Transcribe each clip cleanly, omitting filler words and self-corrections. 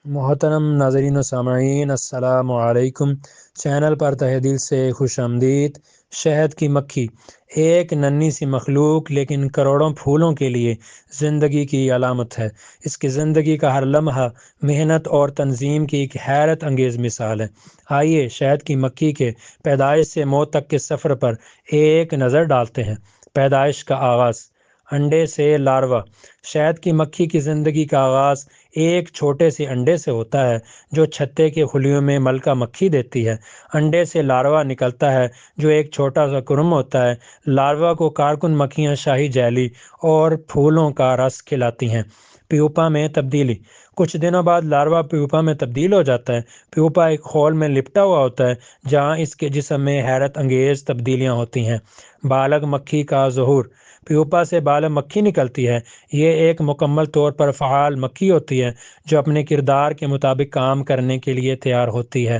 محترم ناظرین و سامعین، السلام علیکم۔ چینل پر تہہ دل سے خوش آمدید۔ شہد کی مکھی ایک ننھی سی مخلوق لیکن کروڑوں پھولوں کے لیے زندگی کی علامت ہے۔ اس کی زندگی کا ہر لمحہ محنت اور تنظیم کی ایک حیرت انگیز مثال ہے۔ آئیے شہد کی مکھی کے پیدائش سے موت تک کے سفر پر ایک نظر ڈالتے ہیں۔ پیدائش کا آغاز، انڈے سے لاروا۔ شہد کی مکھی کی زندگی کا آغاز ایک چھوٹے سے انڈے سے ہوتا ہے جو چھتے کے خلیوں میں ملکہ مکھی دیتی ہے۔ انڈے سے لاروا نکلتا ہے جو ایک چھوٹا سا کرم ہوتا ہے۔ لاروا کو کارکن مکھیاں شاہی جیلی اور پھولوں کا رس کھلاتی ہیں۔ پیوپا میں تبدیلی، کچھ دنوں بعد لاروا پیوپا میں تبدیل ہو جاتا ہے۔ پیوپا ایک خول میں لپٹا ہوا ہوتا ہے جہاں اس کے جسم میں حیرت انگیز تبدیلیاں ہوتی ہیں۔ بالغ مکھی کا ظہور، پیوپا سے بالغ مکھی نکلتی ہے۔ یہ ایک مکمل طور پر فعال مکھی ہوتی ہے جو اپنے کردار کے مطابق کام کرنے کے لیے تیار ہوتی ہے۔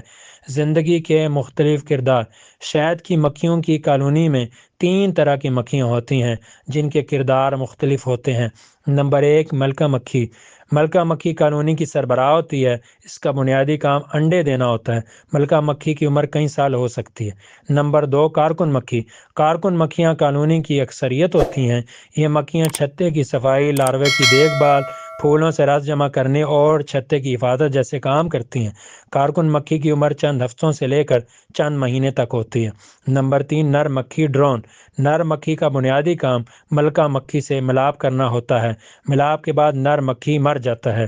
زندگی کے مختلف کردار، شہد کی مکھیوں کی کالونی میں 3 طرح کی مکھیاں ہوتی ہیں جن کے کردار مختلف ہوتے ہیں۔ نمبر 1، ملکہ مکھی۔ ملکہ مکھی کالونی کی سربراہ ہوتی ہے۔ اس کا بنیادی کام انڈے دینا ہوتا ہے۔ ملکہ مکھی کی عمر کئی سال ہو سکتی ہے۔ نمبر 2، کارکن مکھی۔ کارکن مکھیاں کالونی کی اکثریت ہوتی ہیں۔ یہ مکھیاں چھتے کی صفائی، لاروے کی دیکھ بھال، پھولوں سے رس جمع کرنے اور چھتے کی حفاظت جیسے کام کرتی ہیں۔ کارکن مکھی کی عمر چند ہفتوں سے لے کر چند مہینے تک ہوتی ہے۔ نمبر 3، نر مکھی ڈرون۔ نر مکھی کا بنیادی کام ملکہ مکھی سے ملاپ کرنا ہوتا ہے۔ ملاپ کے بعد نر مکھی مر جاتا ہے۔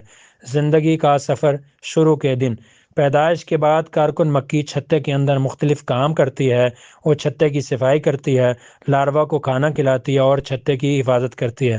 زندگی کا سفر، شروع کے دن۔ پیدائش کے بعد کارکن مکھی چھتے کے اندر مختلف کام کرتی ہے۔ وہ چھتے کی صفائی کرتی ہے، لاروا کو کھانا کھلاتی ہے اور چھتے کی حفاظت کرتی ہے۔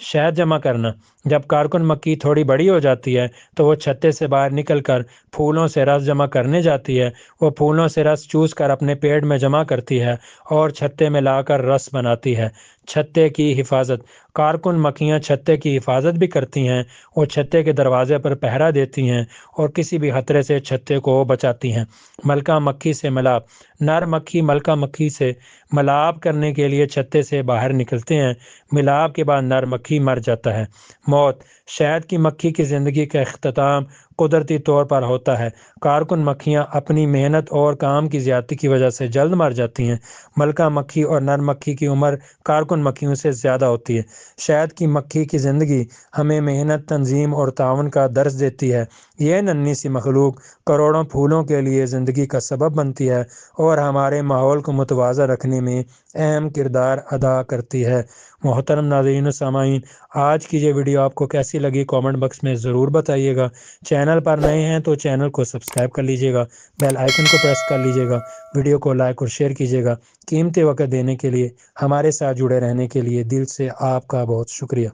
شہد جمع کرنا، جب کارکن مکھی تھوڑی بڑی ہو جاتی ہے تو وہ چھتے سے باہر نکل کر پھولوں سے رس جمع کرنے جاتی ہے۔ وہ پھولوں سے رس چوس کر اپنے پیٹ میں جمع کرتی ہے اور چھتے میں لا کر رس بناتی ہے۔ چھتے کی حفاظت، کارکن مکھیاں چھتے کی حفاظت بھی کرتی ہیں۔ وہ چھتے کے دروازے پر پہرا دیتی ہیں اور کسی بھی خطرے سے چھتے کو بچاتی ہیں۔ ملکہ مکھی سے ملاپ، نر مکھی ملکہ مکھی سے ملاپ کرنے کے لیے چھتے سے باہر نکلتے ہیں۔ ملاپ کے بعد نر مکھی مر جاتا ہے۔ موت، شہد کی مکھی کی زندگی کا اختتام قدرتی طور پر ہوتا ہے۔ کارکن مکھیاں اپنی محنت اور کام کی زیادتی کی وجہ سے جلد مر جاتی ہیں۔ ملکہ مکھی اور نر مکھی کی عمر کارکن مکھیوں سے زیادہ ہوتی ہے۔ شہد کی مکھی کی زندگی ہمیں محنت، تنظیم اور تعاون کا درس دیتی ہے۔ یہ ننھی سی مخلوق کروڑوں پھولوں کے لیے زندگی کا سبب بنتی ہے اور ہمارے ماحول کو متوازن رکھنے میں اہم کردار ادا کرتی ہے۔ محترم ناظرین و سامعین، آج کی یہ ویڈیو آپ کو کیسی لگی کامنٹ باکس میں ضرور بتائیے گا۔ چینل پر نئے ہیں تو چینل کو سبسکرائب کر لیجیے گا، بیل آئیکن کو پریس کر لیجیے گا، ویڈیو کو لائک اور شیئر کیجیے گا۔ قیمتی وقت دینے کے لیے، ہمارے ساتھ جڑے رہنے کے لیے دل سے آپ کا بہت شکریہ۔